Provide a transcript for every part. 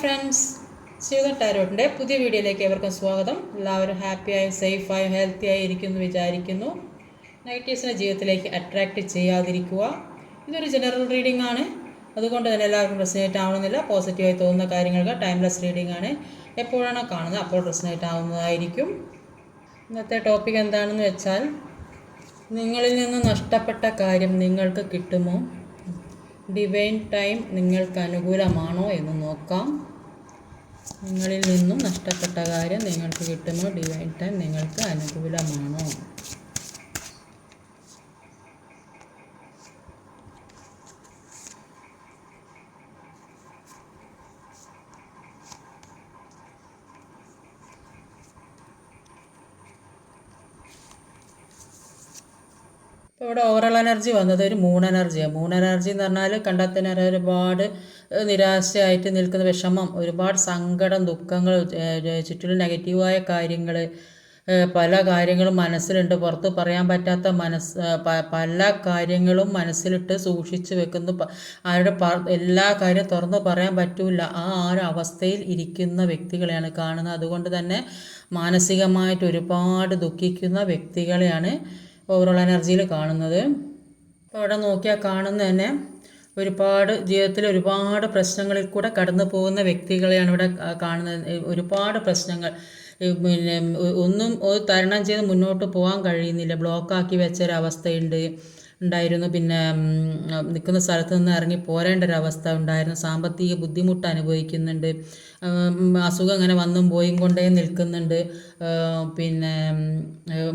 Friends, Sridhar ടാരോട്ടിൻ്റെ പുതിയ വീഡിയോയിലേക്ക് ഏവർക്കും സ്വാഗതം. എല്ലാവരും ഹാപ്പിയായും സേഫായും ഹെൽത്തിയായി ഇരിക്കുന്നു വിചാരിക്കുന്നു. നെഗറ്റീവ്സിനെ ജീവിതത്തിലേക്ക് അട്രാക്റ്റ് ചെയ്യാതിരിക്കുക. ഇതൊരു ജനറൽ റീഡിംഗ് ആണ്, അതുകൊണ്ട് തന്നെ എല്ലാവർക്കും റെസനേറ്റ് ആവണമെന്നില്ല. പോസിറ്റീവായി തോന്നുന്ന കാര്യങ്ങൾക്ക് ടൈംലെസ് റീഡിംഗ് ആണ്. എപ്പോഴാണോ കാണുന്നത് അപ്പോൾ റെസനേറ്റ് ആവുന്നതായിരിക്കും. ഇന്നത്തെ ടോപ്പിക് എന്താണെന്ന് വെച്ചാൽ, നിങ്ങളിൽ നിന്ന് നഷ്ടപ്പെട്ട കാര്യം നിങ്ങൾക്ക് കിട്ടുമോ? ഡിവൈൻ ടൈം നിങ്ങൾക്ക് അനുകൂലമാണോ എന്ന് നോക്കാം. നിങ്ങളിൽ നിന്നും നഷ്ടപ്പെട്ട കാര്യം നിങ്ങൾക്ക് കിട്ടുമോ? ഡിവൈൻ ടൈം നിങ്ങൾക്ക് അനുകൂലമാണോ? ഇപ്പോൾ ഇവിടെ ഓവറോൾ എനർജി വന്നത് ഒരു മൂൺ എനർജിയാണ്. മൂൺ എനർജി എന്ന് പറഞ്ഞാൽ കണ്ടെത്താൻ ഒരുപാട് നിരാശയായിട്ട് നിൽക്കുന്ന വിഷമം, ഒരുപാട് സങ്കടം, ദുഃഖങ്ങൾ, ചുറ്റിലും നെഗറ്റീവായ കാര്യങ്ങൾ, പല കാര്യങ്ങളും മനസ്സിലുണ്ട്, പുറത്ത് പറയാൻ പറ്റാത്ത പല കാര്യങ്ങളും മനസ്സിലിട്ട് സൂക്ഷിച്ച് വെക്കുന്നു. ആരുടെ എല്ലാ കാര്യം തുറന്ന് പറയാൻ പറ്റില്ല. ആ ഒരു അവസ്ഥയിൽ ഇരിക്കുന്ന വ്യക്തികളെയാണ് കാണുന്നത്. അതുകൊണ്ട് തന്നെ മാനസികമായിട്ട് ഒരുപാട് ദുഃഖിക്കുന്ന വ്യക്തികളെയാണ് ഓവറോൾ എനർജിയിൽ കാണുന്നത്. അപ്പോൾ അവിടെ നോക്കിയാൽ കാണുന്ന തന്നെ ഒരുപാട് ജീവിതത്തിൽ ഒരുപാട് പ്രശ്നങ്ങളിൽ കൂടെ കടന്നു പോകുന്ന വ്യക്തികളെയാണ് ഇവിടെ കാണുന്നത്. ഒരുപാട് പ്രശ്നങ്ങൾ, പിന്നെ ഒന്നും തരണം ചെയ്ത് മുന്നോട്ട് പോകാൻ കഴിയുന്നില്ല. ബ്ലോക്കാക്കി ഉണ്ടായിരുന്നു. പിന്നെ നിൽക്കുന്ന സ്ഥലത്ത് നിന്ന് ഇറങ്ങി പോരേണ്ട ഒരവസ്ഥ ഉണ്ടായിരുന്നു. സാമ്പത്തിക ബുദ്ധിമുട്ട് അനുഭവിക്കുന്നുണ്ട്. അസുഖം അങ്ങനെ വന്നും പോയും കൊണ്ടേ നിൽക്കുന്നുണ്ട്. പിന്നെ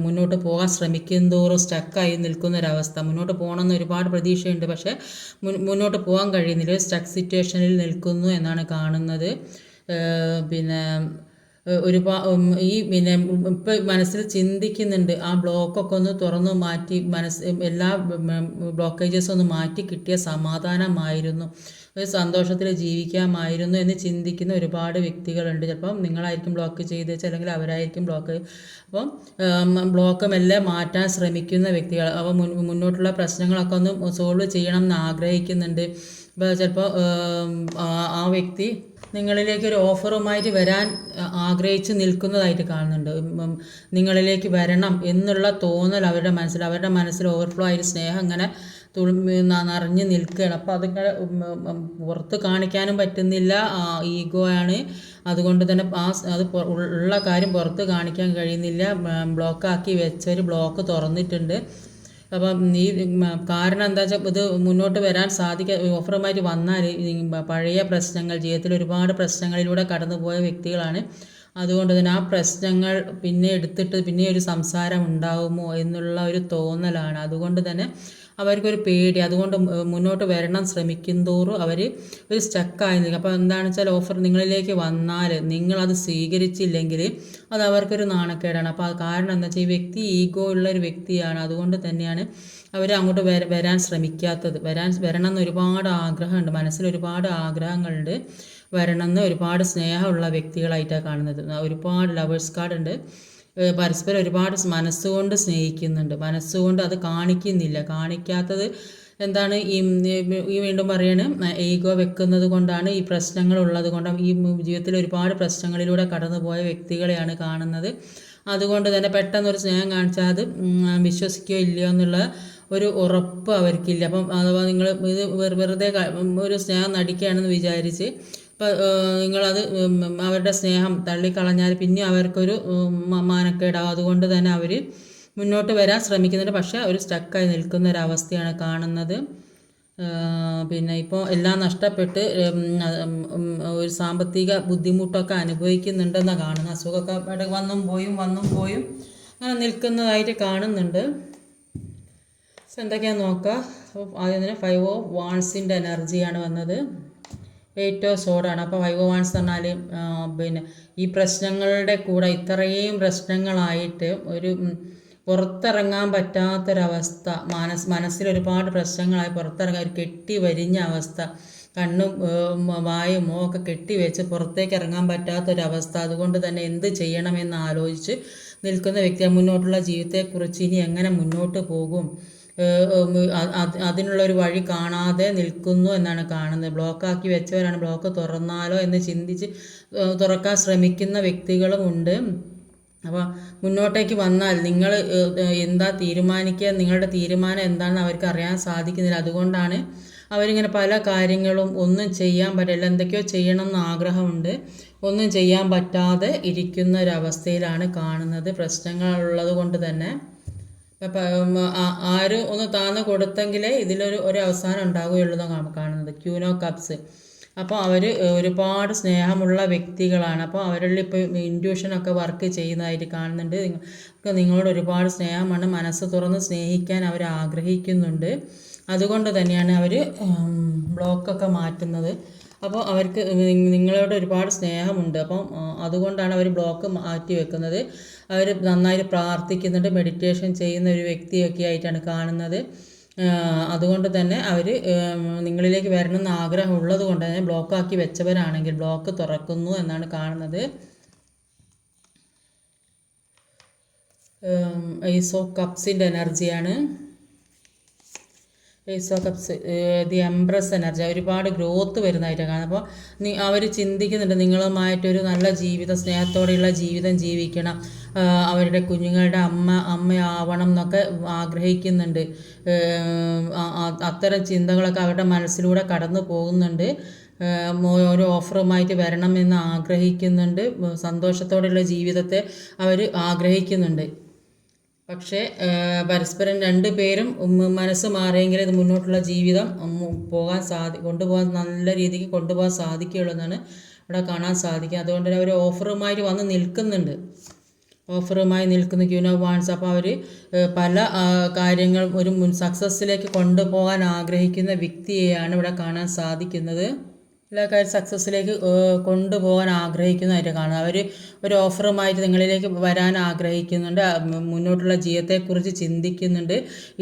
മുന്നോട്ട് പോകാൻ ശ്രമിക്കും തോറും സ്റ്റക്കായി നിൽക്കുന്നൊരവസ്ഥ. മുന്നോട്ട് പോകണമെന്ന് ഒരുപാട് പ്രതീക്ഷയുണ്ട്, പക്ഷേ മുന്നോട്ട് പോകാൻ കഴിയുന്നില്ല. സ്റ്റക്ക് സിറ്റുവേഷനിൽ നിൽക്കുന്നു എന്നാണ് കാണുന്നത്. പിന്നെ പിന്നെ ഇപ്പം മനസ്സിൽ ചിന്തിക്കുന്നുണ്ട്, ആ ബ്ലോക്കൊക്കെ ഒന്ന് തുറന്നു മാറ്റി എല്ലാ ബ്ലോക്കേജസും ഒന്ന് മാറ്റി കിട്ടിയ സമാധാനമായിരുന്നു, ഒരു സന്തോഷത്തിൽ ജീവിക്കാമായിരുന്നു എന്ന് ചിന്തിക്കുന്ന ഒരുപാട് വ്യക്തികളുണ്ട്. ചിലപ്പം നിങ്ങളായിരിക്കും ബ്ലോക്ക് ചെയ്ത് വെച്ചാൽ, അല്ലെങ്കിൽ അവരായിരിക്കും ബ്ലോക്ക്. അപ്പം ബ്ലോക്ക് മെല്ലെ മാറ്റാൻ ശ്രമിക്കുന്ന വ്യക്തികൾ. അപ്പോൾ മുന്നോട്ടുള്ള പ്രശ്നങ്ങളൊക്കെ ഒന്ന് സോൾവ് ചെയ്യണം എന്ന് ആഗ്രഹിക്കുന്നുണ്ട്. അപ്പോൾ ചിലപ്പോൾ ആ വ്യക്തി നിങ്ങളിലേക്ക് ഒരു ഓഫറുമായിട്ട് വരാൻ ആഗ്രഹിച്ച് നിൽക്കുന്നതായിട്ട് കാണുന്നുണ്ട്. നിങ്ങളിലേക്ക് വരണം എന്നുള്ള തോന്നൽ അവരുടെ മനസ്സിൽ ഓവർഫ്ലോ ആയിട്ട് സ്നേഹം ഇങ്ങനെ നിറഞ്ഞ് നിൽക്കുകയാണ്. അപ്പോൾ അതിങ്ങനെ പുറത്ത് കാണിക്കാനും പറ്റുന്നില്ല, ഈഗോ ആണ്. അതുകൊണ്ട് തന്നെ അത് ഉള്ള കാര്യം പുറത്ത് കാണിക്കാൻ കഴിയുന്നില്ല. ബ്ലോക്കാക്കി വെച്ചൊരു ബ്ലോക്ക് തുറന്നിട്ടുണ്ട്. അപ്പം ഈ കാരണം എന്താ വെച്ചാൽ, ഇത് മുന്നോട്ട് വരാൻ ഓഫറുമായിട്ട് വന്നാൽ പഴയ പ്രശ്നങ്ങൾ, ജീവിതത്തിൽ ഒരുപാട് പ്രശ്നങ്ങളിലൂടെ കടന്നുപോയ വ്യക്തികളാണ്. അതുകൊണ്ട് തന്നെ ആ പ്രശ്നങ്ങൾ പിന്നെ എടുത്തിട്ട് പിന്നെ ഒരു സംസാരം ഉണ്ടാകുമോ എന്നുള്ള ഒരു തോന്നലാണ്. അതുകൊണ്ട് തന്നെ അവർക്കൊരു പേടി. അതുകൊണ്ട് മുന്നോട്ട് വരണം ശ്രമിക്കും തോറും അവർ ഒരു സ്റ്റക്കായി നിൽക്കും. അപ്പോൾ എന്താണെന്ന് വെച്ചാൽ, ഓഫർ നിങ്ങളിലേക്ക് വന്നാൽ നിങ്ങളത് സ്വീകരിച്ചില്ലെങ്കിൽ അത് അവർക്കൊരു നാണക്കേടാണ്. അപ്പോൾ കാരണം എന്താ വെച്ചാൽ, ഈ വ്യക്തി ഈഗോ ഉള്ള ഒരു വ്യക്തിയാണ്. അതുകൊണ്ട് തന്നെയാണ് അവർ അങ്ങോട്ട് വരാൻ ശ്രമിക്കാത്തത്. വരണം എന്ന് ഒരുപാട് ആഗ്രഹമുണ്ട്, മനസ്സിൽ ഒരുപാട് ആഗ്രഹങ്ങളുണ്ട്. വരണമെന്ന് ഒരുപാട് സ്നേഹമുള്ള വ്യക്തികളായിട്ടാണ് കാണുന്നത്. ഒരുപാട് ലവേഴ്സ് കാർഡ് ഉണ്ട്. പരസ്പരം ഒരുപാട് മനസ്സുകൊണ്ട് സ്നേഹിക്കുന്നുണ്ട്, മനസ്സുകൊണ്ട് അത് കാണിക്കാത്തത് എന്താണ്? ഈ വീണ്ടും പറയണ ഈഗോ വെക്കുന്നത് കൊണ്ടാണ്, ഈ പ്രശ്നങ്ങൾ ഉള്ളത് കൊണ്ടാണ്. ഈ ജീവിതത്തിൽ ഒരുപാട് പ്രശ്നങ്ങളിലൂടെ കടന്നുപോയ വ്യക്തികളെയാണ് കാണുന്നത്. അതുകൊണ്ട് തന്നെ പെട്ടെന്നൊരു സ്നേഹം കാണിച്ചാൽ അത് വിശ്വസിക്കുകയോ ഇല്ലയോ എന്നുള്ള ഒരു ഉറപ്പ് അവർക്കില്ല. അപ്പം അഥവാ നിങ്ങൾ ഇത് വെറുതെ ഒരു സ്നേഹം നടിക്കുകയാണെന്ന് വിചാരിച്ച് ഇപ്പം നിങ്ങളത് അവരുടെ സ്നേഹം തള്ളിക്കളഞ്ഞാൽ പിന്നെ അവർക്കൊരു മാനക്കേടാവും. അതുകൊണ്ട് തന്നെ അവർ മുന്നോട്ട് വരാൻ ശ്രമിക്കുന്നുണ്ട്, പക്ഷേ ഒരു സ്റ്റക്കായി നിൽക്കുന്ന ഒരവസ്ഥയാണ് കാണുന്നത്. പിന്നെ ഇപ്പോൾ എല്ലാം നഷ്ടപ്പെട്ട് ഒരു സാമ്പത്തിക ബുദ്ധിമുട്ടൊക്കെ അനുഭവിക്കുന്നുണ്ടെന്നാണ് കാണുന്നത്. അസുഖമൊക്കെ വന്നും പോയും അങ്ങനെ നിൽക്കുന്നതായിട്ട് കാണുന്നുണ്ട്. എന്തൊക്കെയാണെന്ന് നോക്കാം. അപ്പോൾ ആദ്യം തന്നെ 5 ഓഫ് വാൺസിൻ്റെ എനർജിയാണ് വന്നത്. 8 ഓഫ് സോഡാണ്. അപ്പോൾ 5 ഓഫ് വാൺസ് എന്ന് പറഞ്ഞാൽ, പിന്നെ ഈ പ്രശ്നങ്ങളുടെ കൂടെ ഇത്രയും പ്രശ്നങ്ങളായിട്ട് ഒരു പുറത്തിറങ്ങാൻ പറ്റാത്തൊരവസ്ഥ, മനസ്സിൽ ഒരുപാട് പ്രശ്നങ്ങളായി പുറത്തിറങ്ങാൻ ഒരു കെട്ടി വരിഞ്ഞ അവസ്ഥ, കണ്ണും വായും ഒക്കെ കെട്ടിവെച്ച് പുറത്തേക്ക് ഇറങ്ങാൻ പറ്റാത്തൊരവസ്ഥ. അതുകൊണ്ട് തന്നെ എന്ത് ചെയ്യണമെന്ന് ആലോചിച്ച് നിൽക്കുന്ന വ്യക്തിയാണ്. മുന്നോട്ടുള്ള ജീവിതത്തെക്കുറിച്ച് ഇനി എങ്ങനെ മുന്നോട്ട് പോകും, അതിനുള്ളൊരു വഴി കാണാതെ നിൽക്കുന്നു എന്നാണ് കാണുന്നത്. ബ്ലോക്കാക്കി വെച്ചവരാണ് ബ്ലോക്ക് തുറന്നാലോ എന്ന് ചിന്തിച്ച് തുറക്കാൻ ശ്രമിക്കുന്ന വ്യക്തികളും ഉണ്ട്. അപ്പോൾ മുന്നോട്ടേക്ക് വന്നാൽ നിങ്ങൾ എന്താ തീരുമാനിക്കുക, നിങ്ങളുടെ തീരുമാനം എന്താണെന്ന് അവർക്ക് അറിയാൻ സാധിക്കുന്നില്ല. അതുകൊണ്ടാണ് അവരിങ്ങനെ പല കാര്യങ്ങളും ഒന്നും ചെയ്യാൻ പറ്റില്ല. എന്തൊക്കെയോ ചെയ്യണം എന്ന് ആഗ്രഹമുണ്ട്, ഒന്നും ചെയ്യാൻ പറ്റാതെ ഇരിക്കുന്ന ഒരവസ്ഥയിലാണ് കാണുന്നത്. പ്രശ്നങ്ങളുള്ളത് കൊണ്ട് തന്നെ ആരും ഒന്ന് താന്ന് കൊടുത്തെങ്കിലേ ഇതിലൊരു അവസാനം ഉണ്ടാവുകയുള്ളൂ എന്നാണ് കാണുന്നത്. Queen of cups. അപ്പോൾ അവർ ഒരുപാട് സ്നേഹമുള്ള വ്യക്തികളാണ്. അപ്പോൾ അവരിൽ ഇപ്പോൾ ഇൻറ്റ്യൂഷനൊക്കെ വർക്ക് ചെയ്യുന്നതായിട്ട് കാണുന്നുണ്ട്. നിങ്ങളോട് ഒരുപാട് സ്നേഹമാണ്, മനസ്സ് തുറന്ന് സ്നേഹിക്കാൻ അവർ ആഗ്രഹിക്കുന്നുണ്ട്. അതുകൊണ്ട് തന്നെയാണ് അവർ ബ്ലോക്കൊക്കെ മാറ്റുന്നത്. അപ്പോൾ അവർക്ക് നിങ്ങളോട് ഒരുപാട് സ്നേഹമുണ്ട്. അപ്പം അതുകൊണ്ടാണ് അവർ ബ്ലോക്ക് മാറ്റി വെക്കുന്നത്. അവർ നന്നായിട്ട് പ്രാർത്ഥിക്കുന്നുണ്ട്, മെഡിറ്റേഷൻ ചെയ്യുന്ന ഒരു വ്യക്തിയൊക്കെ ആയിട്ടാണ് കാണുന്നത്. അതുകൊണ്ട് തന്നെ അവർ നിങ്ങളിലേക്ക് വരണമെന്ന് ആഗ്രഹമുള്ളത് കൊണ്ട് തന്നെ ബ്ലോക്കാക്കി വെച്ചവരാണെങ്കിൽ ബ്ലോക്ക് തുറക്കുന്നു എന്നാണ് കാണുന്നത്. ഏസ് ഓഫ് കപ്സിൻ്റെ എനർജിയാണ്. Ace of cups the empress energy. ഒരുപാട് ഗ്രോത്ത് വരുന്നതായിട്ടാണ് കാണുന്നത്. അപ്പോൾ അവർ ചിന്തിക്കുന്നുണ്ട് നിങ്ങളുമായിട്ടൊരു നല്ല ജീവിതം, സ്നേഹത്തോടെയുള്ള ജീവിതം ജീവിക്കണം, അവരുടെ കുഞ്ഞുങ്ങളുടെ അമ്മയാവണം എന്നൊക്കെ ആഗ്രഹിക്കുന്നുണ്ട്. അത്തരം ചിന്തകളൊക്കെ അവരുടെ മനസ്സിലൂടെ കടന്നു പോകുന്നുണ്ട്. ഒരു ഓഫറുമായിട്ട് വരണമെന്ന് ആഗ്രഹിക്കുന്നുണ്ട്. സന്തോഷത്തോടെയുള്ള ജീവിതത്തെ അവർ ആഗ്രഹിക്കുന്നുണ്ട്. പക്ഷേ പരസ്പരം രണ്ടു പേരും മനസ്സ് മാറിയെങ്കിൽ ഇത് മുന്നോട്ടുള്ള ജീവിതം കൊണ്ടുപോകാൻ നല്ല രീതിക്ക് കൊണ്ടുപോകാൻ സാധിക്കുകയുള്ളൂ എന്നാണ് ഇവിടെ കാണാൻ സാധിക്കുക. അതുകൊണ്ട് തന്നെ അവർ ഓഫറുമായിട്ട് വന്ന് നിൽക്കുന്നുണ്ട്. ഓഫറുമായി നിൽക്കുന്ന ക്യൂൻ ഓഫ് വാൻഡ്സ്. അപ്പോൾ അവർ പല കാര്യങ്ങൾ ഒരു സക്സസ്സിലേക്ക് കൊണ്ടുപോകാൻ ആഗ്രഹിക്കുന്ന വ്യക്തിയെയാണ് ഇവിടെ കാണാൻ സാധിക്കുന്നത്. എല്ലാ കാര്യം സക്സസ്സിലേക്ക് കൊണ്ടുപോകാൻ ആഗ്രഹിക്കുന്നതായിട്ട് കാണുക. അവർ ഒരു ഓഫറുമായിട്ട് നിങ്ങളിലേക്ക് വരാൻ ആഗ്രഹിക്കുന്നുണ്ട്, മുന്നോട്ടുള്ള ജീവിതത്തെക്കുറിച്ച് ചിന്തിക്കുന്നുണ്ട്.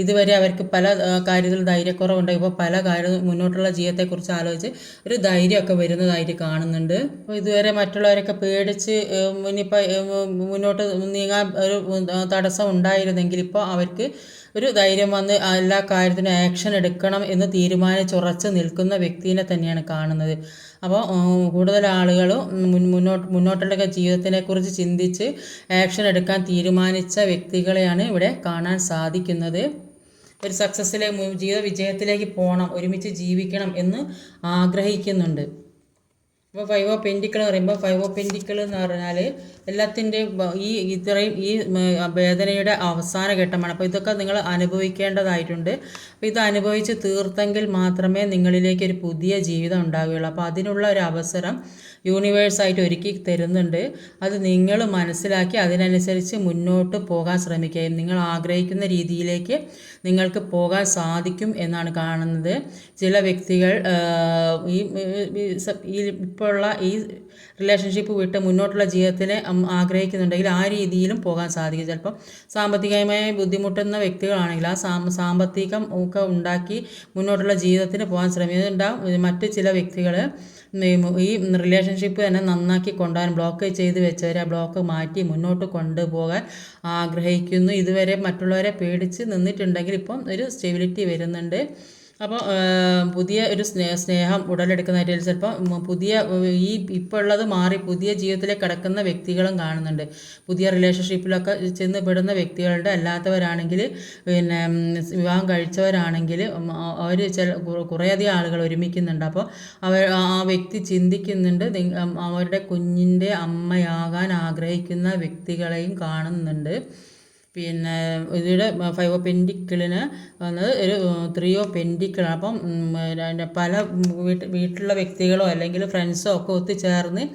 ഇതുവരെ അവർക്ക് പല കാര്യത്തിൽ ധൈര്യക്കുറവുണ്ട്. ഇപ്പോൾ പല കാര്യം മുന്നോട്ടുള്ള ജീവിതത്തെക്കുറിച്ച് ആലോചിച്ച് ഒരു ധൈര്യമൊക്കെ വരുന്നതായിട്ട് കാണുന്നുണ്ട്. അപ്പോൾ ഇതുവരെ മറ്റുള്ളവരൊക്കെ പേടിച്ച് ഇനിയിപ്പോൾ മുന്നോട്ട് നീങ്ങാൻ ഒരു തടസ്സം ഉണ്ടായിരുന്നെങ്കിൽ ഇപ്പോൾ അവർക്ക് ഒരു ധൈര്യം വന്ന് എല്ലാ കാര്യത്തിനും ആക്ഷൻ എടുക്കണം എന്ന് തീരുമാനിച്ചുറച്ച് നിൽക്കുന്ന വ്യക്തിയെ തന്നെയാണ് കാണുന്നത്. അപ്പോൾ കൂടുതൽ ആളുകളും മുന്നോട്ടുള്ള ജീവിതത്തിനെക്കുറിച്ച് ചിന്തിച്ച് ആക്ഷൻ എടുക്കാൻ തീരുമാനിച്ച വ്യക്തികളെയാണ് ഇവിടെ കാണാൻ സാധിക്കുന്നത്. ഒരു ജീവിത വിജയത്തിലേക്ക് പോകണം, ഒരുമിച്ച് ജീവിക്കണം എന്ന് ആഗ്രഹിക്കുന്നുണ്ട്. അപ്പോൾ 5 ഓഫ് പെൻറ്റിക്കിൾ എന്ന് പറയുമ്പോൾ 5 ഓഫ് പെൻറ്റിക്കിൾ എന്ന് പറഞ്ഞാൽ എല്ലാത്തിൻ്റെയും ഈ വേദനയുടെ അവസാന ഘട്ടമാണ്. അപ്പോൾ ഇതൊക്കെ നിങ്ങൾ അനുഭവിക്കേണ്ടതായിട്ടുണ്ട്. അപ്പോൾ ഇത് അനുഭവിച്ച് തീർത്തെങ്കിൽ മാത്രമേ നിങ്ങളിലേക്ക് ഒരു പുതിയ ജീവിതം ഉണ്ടാവുകയുള്ളൂ. അപ്പോൾ അതിനുള്ള ഒരു അവസരം യൂണിവേഴ്സായിട്ട് ഒരുക്കി തരുന്നുണ്ട്. അത് നിങ്ങൾ മനസ്സിലാക്കി അതിനനുസരിച്ച് മുന്നോട്ട് പോകാൻ ശ്രമിക്കുക. നിങ്ങൾ ആഗ്രഹിക്കുന്ന രീതിയിലേക്ക് നിങ്ങൾക്ക് പോകാൻ സാധിക്കും എന്നാണ് കാണുന്നത്. ചില വ്യക്തികൾ ഇപ്പോഴുള്ള ഈ റിലേഷൻഷിപ്പ് വിട്ട് മുന്നോട്ടുള്ള ജീവിതത്തിന് ആഗ്രഹിക്കുന്നുണ്ടെങ്കിൽ ആ രീതിയിലും പോകാൻ സാധിക്കും. ചിലപ്പം സാമ്പത്തികമായി ബുദ്ധിമുട്ടുന്ന വ്യക്തികളാണെങ്കിൽ ആ സാമ്പത്തികം ഒക്കെ ഉണ്ടാക്കി മുന്നോട്ടുള്ള ജീവിതത്തിന് പോകാൻ ശ്രമിക്കുന്നുണ്ടാവും. മറ്റ് ചില വ്യക്തികൾ ഈ റിലേഷൻഷിപ്പ് തന്നെ നന്നാക്കി കൊണ്ടുപോകാൻ ബ്ലോക്ക് ചെയ്ത് വെച്ചവരെ ആ ബ്ലോക്ക് മാറ്റി മുന്നോട്ട് കൊണ്ടുപോകാൻ ആഗ്രഹിക്കുന്നു. ഇതുവരെ മറ്റുള്ളവരെ പേടിച്ച് നിന്നിട്ടുണ്ടെങ്കിൽ ഇപ്പം ഒരു സ്റ്റെബിലിറ്റി വരുന്നുണ്ട്. അപ്പോൾ പുതിയ ഒരു സ്നേഹം ഉടലെടുക്കുന്നതായിട്ട് ചിലപ്പോൾ പുതിയ ഇപ്പോൾ ഉള്ളത് മാറി പുതിയ ജീവിതത്തിലേക്ക് കടക്കുന്ന വ്യക്തികളും കാണുന്നുണ്ട്. പുതിയ റിലേഷൻഷിപ്പിലൊക്കെ ചെന്ന് പെടുന്ന വ്യക്തികളുടെ. അല്ലാത്തവരാണെങ്കിൽ പിന്നെ വിവാഹം കഴിച്ചവരാണെങ്കിൽ അവർ കുറേയധികം ആളുകൾ ഒരുമിക്കുന്നുണ്ട്. അപ്പോൾ ആ വ്യക്തി ചിന്തിക്കുന്നുണ്ട് അവരുടെ കുഞ്ഞിൻ്റെ അമ്മയാകാൻ ആഗ്രഹിക്കുന്ന വ്യക്തികളെയും കാണുന്നുണ്ട്. പിന്നെ ഇതിയുടെ 5 ഓഫ് പെൻറ്റിക്കിളിന് വന്നത് ഒരു 3 ഓഫ് പെൻറ്റിക്കിൾ. അപ്പം പല വീട്ടിലുള്ള വ്യക്തികളോ അല്ലെങ്കിൽ ഫ്രണ്ട്സോ ഒക്കെ ഒത്തുചേർന്ന്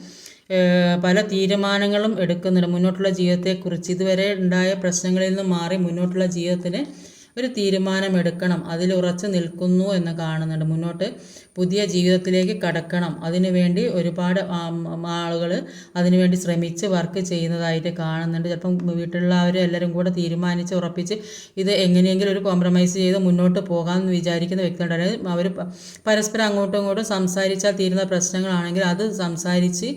പല തീരുമാനങ്ങളും എടുക്കുന്നുണ്ട് മുന്നോട്ടുള്ള ജീവിതത്തെക്കുറിച്ച്. ഇതുവരെ ഉണ്ടായ പ്രശ്നങ്ങളിൽ നിന്ന് മാറി മുന്നോട്ടുള്ള ജീവിതത്തിന് ഒരു തീരുമാനമെടുക്കണം, അതിലുറച്ച് നിൽക്കുന്നു എന്ന് കാണുന്നുണ്ട്. മുന്നോട്ട് പുതിയ ജീവിതത്തിലേക്ക് കടക്കണം, അതിനുവേണ്ടി ഒരുപാട് ആളുകൾ അതിനുവേണ്ടി ശ്രമിച്ച് വർക്ക് ചെയ്യുന്നതായിട്ട് കാണുന്നുണ്ട്. ചിലപ്പം വീട്ടിലുള്ളവർ എല്ലാവരും കൂടെ തീരുമാനിച്ച് ഉറപ്പിച്ച് ഇത് എങ്ങനെയെങ്കിലും ഒരു കോംപ്രമൈസ് ചെയ്ത് മുന്നോട്ട് പോകാമെന്ന് വിചാരിക്കുന്ന വ്യക്തികളുണ്ട്. അവർ പരസ്പരം അങ്ങോട്ടും ഇങ്ങോട്ടും സംസാരിച്ചാൽ തീരുന്ന പ്രശ്നങ്ങളാണെങ്കിൽ അത് സംസാരിച്ച്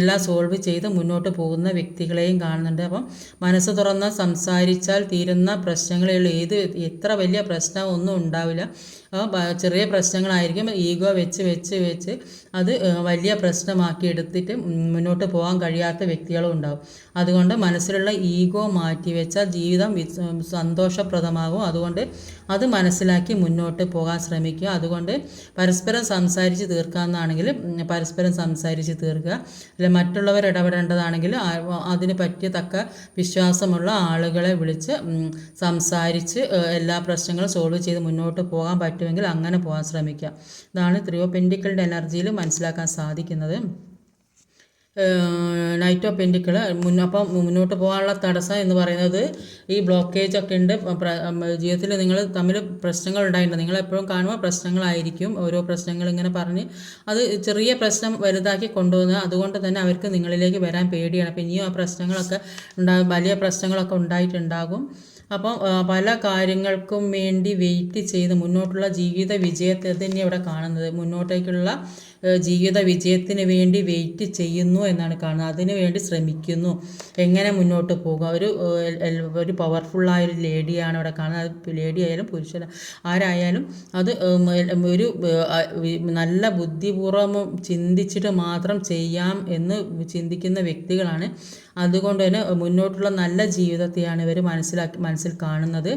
എല്ലാം സോൾവ് ചെയ്ത് മുന്നോട്ട് പോകുന്ന വ്യക്തികളെയും കാണുന്നുണ്ട്. അപ്പം മനസ്സ് തുറന്ന് സംസാരിച്ചാൽ തീരുന്ന പ്രശ്നങ്ങളുള്ള ഏത് എത്ര വലിയ പ്രശ്നം ഒന്നും ഉണ്ടാവില്ല. ചെറിയ പ്രശ്നങ്ങളായിരിക്കും ഈഗോ വെച്ച് അത് വലിയ പ്രശ്നമാക്കി എടുത്തിട്ട് മുന്നോട്ട് പോകാൻ കഴിയാത്ത വ്യക്തികളും ഉണ്ടാവും. അതുകൊണ്ട് മനസ്സിലുള്ള ഈഗോ മാറ്റി വെച്ചാൽ ജീവിതം സന്തോഷപ്രദമാകും. അതുകൊണ്ട് അത് മനസ്സിലാക്കി മുന്നോട്ട് പോകാൻ ശ്രമിക്കുക. അതുകൊണ്ട് പരസ്പരം സംസാരിച്ച് തീർക്കാമെന്നാണെങ്കിൽ പരസ്പരം സംസാരിച്ച് തീർക്കുക. അല്ല മറ്റുള്ളവർ ഇടപെടേണ്ടതാണെങ്കിൽ അതിന് പറ്റിയ തക്ക വിശ്വാസമുള്ള ആളുകളെ വിളിച്ച് സംസാരിച്ച് എല്ലാ പ്രശ്നങ്ങളും സോൾവ് ചെയ്ത് മുന്നോട്ട് പോകാൻ പറ്റുമെങ്കിൽ അങ്ങനെ പോകാൻ ശ്രമിക്കുക. ഇതാണ് ത്രീ ഓഫ് പെന്റിക്കിളിൻ്റെ എനർജിയിൽ മനസ്സിലാക്കാൻ സാധിക്കുന്നത്. നൈറ്റ് ഓഫ് പെന്റിക്കിൾ അപ്പം മുന്നോട്ട് പോകാനുള്ള തടസ്സം എന്ന് പറയുന്നത് ഈ ബ്ലോക്കേജ് ഒക്കെ ഉണ്ട്. ജീവിതത്തിൽ നിങ്ങൾ തമ്മിൽ പ്രശ്നങ്ങൾ ഉണ്ടായിട്ടുണ്ട്. നിങ്ങളെപ്പോഴും കാണുമ്പോൾ പ്രശ്നങ്ങളായിരിക്കും. ഓരോ പ്രശ്നങ്ങൾ ഇങ്ങനെ പറഞ്ഞ് അത് ചെറിയ പ്രശ്നം വലുതാക്കി കൊണ്ടുവന്ന് അതുകൊണ്ട് തന്നെ അവർക്ക് നിങ്ങളിലേക്ക് വരാൻ പേടിയാണ്. അപ്പം ഇനിയും ആ പ്രശ്നങ്ങളൊക്കെ വലിയ പ്രശ്നങ്ങളൊക്കെ ഉണ്ടായിട്ടുണ്ടാകും. അപ്പം പല കാര്യങ്ങൾക്കും വേണ്ടി വെയിറ്റ് ചെയ്ത് മുന്നോട്ടുള്ള ജീവിത വിജയത്തെ തന്നെ ഇവിടെ കാണുന്നത്. മുന്നോട്ടേക്കുള്ള ജീവിത വിജയത്തിന് വേണ്ടി വെയിറ്റ് ചെയ്യുന്നു എന്നാണ് കാണുന്നത്. അതിനു വേണ്ടി ശ്രമിക്കുന്നു. എങ്ങനെ മുന്നോട്ട് പോകുക. ഒരു പവർഫുള്ളായൊരു ലേഡിയാണ് ഇവിടെ കാണുന്നത്. അത് ലേഡി ആയാലും പുരുഷൻ ആരായാലും അത് ഒരു നല്ല ബുദ്ധിപൂർവ്വം ചിന്തിച്ചിട്ട് മാത്രം ചെയ്യാം എന്ന് ചിന്തിക്കുന്ന വ്യക്തികളാണ്. അതുകൊണ്ട് തന്നെ മുന്നോട്ടുള്ള നല്ല ജീവിതത്തെയാണ് ഇവർ മനസ്സിൽ കാണുന്നത്.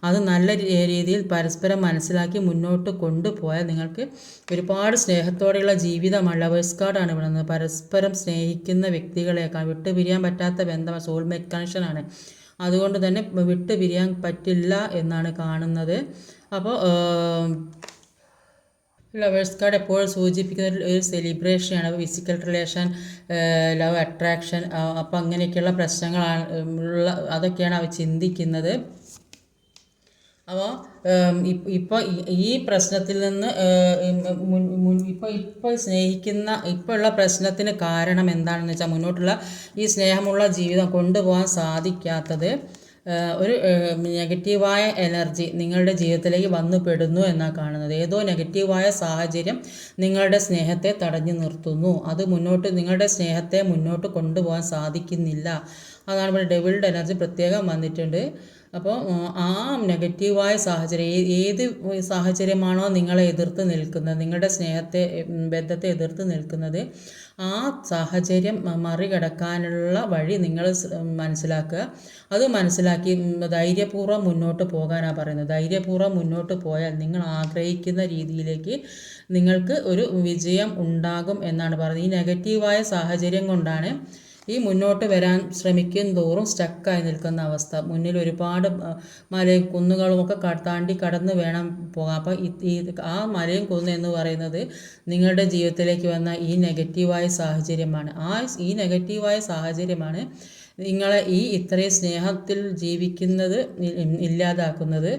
അത് നല്ല രീതിയിൽ പരസ്പരം മനസ്സിലാക്കി മുന്നോട്ട് കൊണ്ടുപോയാൽ നിങ്ങൾക്ക് ഒരുപാട് സ്നേഹത്തോടെയുള്ള ജീവിതമാണ്. ലവേഴ്സ് കാർഡാണ് ഇവിടെ നിന്ന്. പരസ്പരം സ്നേഹിക്കുന്ന വ്യക്തികളെയൊക്കെ വിട്ടുപിരിയാൻ പറ്റാത്ത ബന്ധമാണ്. സോൾമേറ്റ് കണക്ഷനാണ്. അതുകൊണ്ട് തന്നെ വിട്ടുപിരിയാൻ പറ്റില്ല എന്നാണ് കാണുന്നത്. അപ്പോൾ ലവേഴ്സ് കാർഡ് എപ്പോഴും സൂചിപ്പിക്കുന്ന ഒരു സെലിബ്രേഷനാണ്. ഫിസിക്കൽ റിലേഷൻ, ലവ് അട്രാക്ഷൻ, അപ്പം അങ്ങനെയൊക്കെയുള്ള പ്രശ്നങ്ങളാണ് അതൊക്കെയാണ് അവർ ചിന്തിക്കുന്നത്. അപ്പോൾ ഇപ്പോൾ ഈ പ്രശ്നത്തിൽ നിന്ന് ഇപ്പോൾ സ്നേഹിക്കുന്ന ഇപ്പോഴുള്ള പ്രശ്നത്തിന് കാരണം എന്താണെന്ന് വെച്ചാൽ മുന്നോട്ടുള്ള ഈ സ്നേഹമുള്ള ജീവിതം കൊണ്ടുപോകാൻ സാധിക്കാത്തത് ഒരു നെഗറ്റീവായ എനർജി നിങ്ങളുടെ ജീവിതത്തിലേക്ക് വന്നു പെടുന്നു എന്നാണ് കാണുന്നത്. ഏതോ നെഗറ്റീവായ സാഹചര്യം നിങ്ങളുടെ സ്നേഹത്തെ തടഞ്ഞു നിർത്തുന്നു. അത് നിങ്ങളുടെ സ്നേഹത്തെ മുന്നോട്ട് കൊണ്ടുപോകാൻ സാധിക്കുന്നില്ല. അതാണ് ഇവിടെ ഡെവിൾഡ് എനർജി പ്രത്യേകം വന്നിട്ടുണ്ട്. അപ്പോൾ ആ നെഗറ്റീവായ സാഹചര്യം ഏത് സാഹചര്യമാണോ നിങ്ങളെ എതിർത്ത് നിൽക്കുന്നത്, നിങ്ങളുടെ ബന്ധത്തെ എതിർത്ത് നിൽക്കുന്നത്, ആ സാഹചര്യം മറികടക്കാനുള്ള വഴി നിങ്ങൾ മനസ്സിലാക്കുക. അത് മനസ്സിലാക്കി ധൈര്യപൂർവ്വം മുന്നോട്ട് പോകാനാണ് പറയുന്നത്. ധൈര്യപൂർവ്വം മുന്നോട്ട് പോയാൽ നിങ്ങൾ ആഗ്രഹിക്കുന്ന രീതിയിലേക്ക് നിങ്ങൾക്ക് ഒരു വിജയം ഉണ്ടാകും എന്നാണ് പറയുന്നത്. ഈ നെഗറ്റീവായ സാഹചര്യം കൊണ്ടാണ് ഈ മുന്നോട്ട് വരാൻ ശ്രമിക്കും തോറും സ്റ്റക്കായി നിൽക്കുന്ന അവസ്ഥ. മുന്നിൽ ഒരുപാട് മലയും കുന്നുകളും ഒക്കെ താണ്ടി കടന്ന് വേണം പോകാം. അപ്പോൾ ആ മലയും കുന്ന് എന്ന് പറയുന്നത് നിങ്ങളുടെ ജീവിതത്തിലേക്ക് വന്ന ഈ നെഗറ്റീവായ സാഹചര്യമാണ്. ഈ നെഗറ്റീവായ സാഹചര്യമാണ് നിങ്ങളെ ഇത്രയും സ്നേഹത്തിൽ ജീവിക്കുന്നത് ഇല്ലാതാക്കുന്നത്.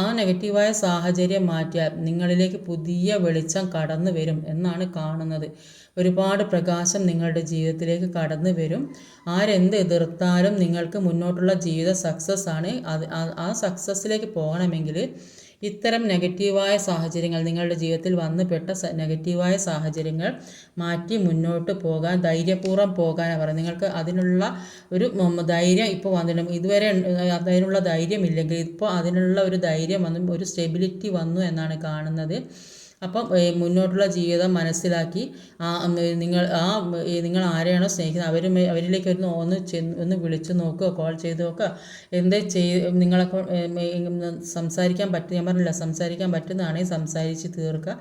ആ നെഗറ്റീവായ സാഹചര്യം മാറ്റിയാൽ നിങ്ങളിലേക്ക് പുതിയ വെളിച്ചം കടന്നു വരും എന്നാണ് കാണുന്നത്. ഒരുപാട് പ്രകാശം നിങ്ങളുടെ ജീവിതത്തിലേക്ക് കടന്നു വരും. ആരെന്ത് എതിർത്താലും നിങ്ങൾക്ക് മുന്നോട്ടുള്ള ജീവിത സക്സസ് ആണ്. ആ സക്സസ്സിലേക്ക് പോകണമെങ്കിൽ ഇത്തരം നെഗറ്റീവായ സാഹചര്യങ്ങൾ നിങ്ങളുടെ ജീവിതത്തിൽ വന്നുപെട്ട നെഗറ്റീവായ സാഹചര്യങ്ങൾ മാറ്റി മുന്നോട്ട് പോകാൻ ധൈര്യപൂർവ്വം പോകാനാണ് പറയുന്നത്. നിങ്ങൾക്ക് അതിനുള്ള ഒരു ധൈര്യം ഇപ്പോൾ വന്നിട്ടുണ്ട്. ഇതുവരെ അതിനുള്ള ധൈര്യമില്ലെങ്കിൽ ഇപ്പോൾ അതിനുള്ള ഒരു ധൈര്യം വന്നു, ഒരു സ്റ്റെബിലിറ്റി വന്നു എന്നാണ് കാണുന്നത്. അപ്പം മുന്നോട്ടുള്ള ജീവിതം മനസ്സിലാക്കി നിങ്ങൾ ആരെയാണോ സ്നേഹിക്കുന്നത് അവരിലേക്ക് ഒന്ന് വിളിച്ചു നോക്കുക, കോൾ ചെയ്ത് നോക്കുക. നിങ്ങളെ സംസാരിക്കാൻ ഞാൻ പറഞ്ഞില്ല, സംസാരിക്കാൻ പറ്റുന്നതാണെങ്കിൽ സംസാരിച്ച് തീർക്കുക.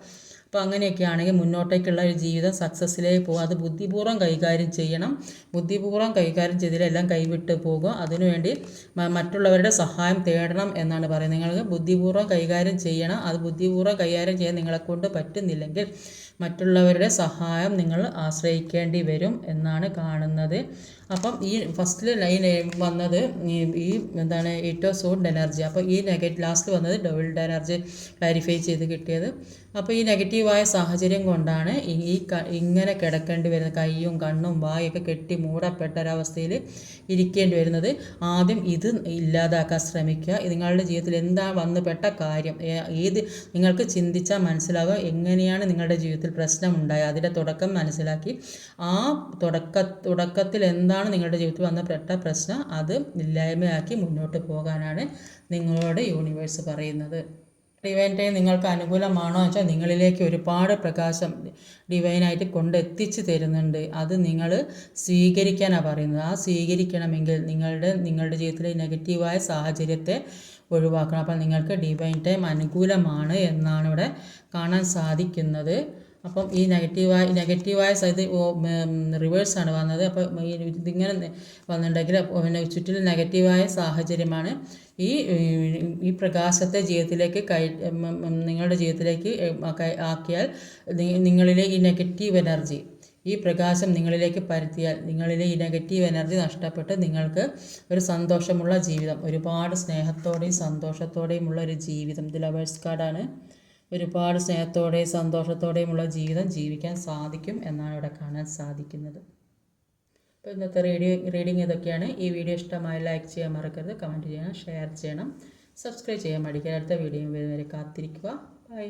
അപ്പോൾ അങ്ങനെയൊക്കെ ആണെങ്കിൽ മുന്നോട്ടേക്കുള്ള ഒരു ജീവിതം സക്സസ്സിലേക്ക് പോകും. അത് ബുദ്ധിപൂർവ്വം കൈകാര്യം ചെയ്യണം. ബുദ്ധിപൂർവ്വം കൈകാര്യം ചെയ്തില്ലെല്ലാം കൈവിട്ട് പോകും. അതിനുവേണ്ടി മറ്റുള്ളവരുടെ സഹായം തേടണം എന്നാണ് പറയുന്നത്. നിങ്ങൾക്ക് ബുദ്ധിപൂർവ്വം കൈകാര്യം ചെയ്യണം. അത് ബുദ്ധിപൂർവ്വം കൈകാര്യം ചെയ്യാൻ നിങ്ങളെക്കൊണ്ട് പറ്റുന്നില്ലെങ്കിൽ മറ്റുള്ളവരുടെ സഹായം നിങ്ങൾ ആശ്രയിക്കേണ്ടി വരും എന്നാണ് കാണുന്നത്. അപ്പം ഈ ഫസ്റ്റിൽ ലൈൻ വന്നത് ഈ എന്താണ് 8 ഓഫ് സോർഡ് എനർജി. അപ്പോൾ ഈ ലാസ്റ്റ് വന്നത് ഡബിൾഡ് എനർജി ക്ലാരിഫൈ ചെയ്ത് കിട്ടിയത്. അപ്പോൾ ഈ നെഗറ്റീവായ സാഹചര്യം കൊണ്ടാണ് ഇങ്ങനെ കിടക്കേണ്ടി വരുന്നത്, കൈയും കണ്ണും വായൊക്കെ കെട്ടി മൂടപ്പെട്ട ഒരവസ്ഥയിൽ ഇരിക്കേണ്ടി വരുന്നത്. ആദ്യം ഇത് ഇല്ലാതാക്കാൻ ശ്രമിക്കുക. നിങ്ങളുടെ ജീവിതത്തിൽ എന്താ വന്നുപെട്ട കാര്യം, നിങ്ങൾക്ക് ചിന്തിച്ചാൽ മനസ്സിലാവുക എങ്ങനെയാണ് നിങ്ങളുടെ ജീവിതത്തിൽ പ്രശ്നം ഉണ്ടായത്, അതിൻ്റെ തുടക്കം മനസ്സിലാക്കി ആ തുടക്കത്തിൽ എന്താണ് നിങ്ങളുടെ ജീവിതത്തിൽ വന്നപ്പെട്ട പ്രശ്നം അത് ഇല്ലായ്മയാക്കി മുന്നോട്ട് പോകാനാണ് നിങ്ങളോട് യൂണിവേഴ്സ് പറയുന്നത്. ഡിവൈൻ ടൈം നിങ്ങൾക്ക് അനുകൂലമാണോ എന്ന് വെച്ചാൽ നിങ്ങളിലേക്ക് ഒരുപാട് പ്രകാശം ഡിവൈനായിട്ട് കൊണ്ടെത്തിച്ച് തരുന്നുണ്ട്. അത് നിങ്ങൾ സ്വീകരിക്കാനാണ് പറയുന്നത്. ആ സ്വീകരിക്കണമെങ്കിൽ നിങ്ങളുടെ ജീവിതത്തിലെ നെഗറ്റീവായ സാഹചര്യത്തെ ഒഴിവാക്കണം. അപ്പോൾ നിങ്ങൾക്ക് ഡിവൈൻ ടൈം അനുകൂലമാണ് എന്നാണ് ഇവിടെ കാണാൻ സാധിക്കുന്നത്. അപ്പം ഈ നെഗറ്റീവായ ഇത് റിവേഴ്സാണ് വന്നത്. അപ്പോൾ ഇതിങ്ങനെ വന്നിട്ടുണ്ടെങ്കിൽ പിന്നെ ചുറ്റിലും നെഗറ്റീവായ സാഹചര്യമാണ്. ഈ പ്രകാശത്തെ ജീവിതത്തിലേക്ക് നിങ്ങളുടെ ജീവിതത്തിലേക്ക് ആക്കിയാൽ നിങ്ങളിലെ ഈ നെഗറ്റീവ് എനർജി, ഈ പ്രകാശം നിങ്ങളിലേക്ക് പരത്തിയാൽ നിങ്ങളിലെ ഈ നെഗറ്റീവ് എനർജി നഷ്ടപ്പെട്ട് നിങ്ങൾക്ക് ഒരു സന്തോഷമുള്ള ജീവിതം, ഒരുപാട് സ്നേഹത്തോടെയും സന്തോഷത്തോടെയുമുള്ള ഒരു ജീവിതം, ഇത് ലവേഴ്സ് കാർഡാണ്, ഒരുപാട് സ്നേഹത്തോടെയും സന്തോഷത്തോടെയുമുള്ള ജീവിതം ജീവിക്കാൻ സാധിക്കും എന്നാണ് ഇവിടെ കാണാൻ സാധിക്കുന്നത്. അപ്പോൾ ഇന്നത്തെ റീഡിങ് ഇതൊക്കെയാണ്. ഈ വീഡിയോ ഇഷ്ടമായി ലൈക്ക് ചെയ്യാൻ മറക്കരുത്, കമൻറ്റ് ചെയ്യണം, ഷെയർ ചെയ്യണം, സബ്സ്ക്രൈബ് ചെയ്യാൻ മടിക്കുക. അടുത്ത വീഡിയോ വരുന്നവരെ കാത്തിരിക്കുക. ബൈ.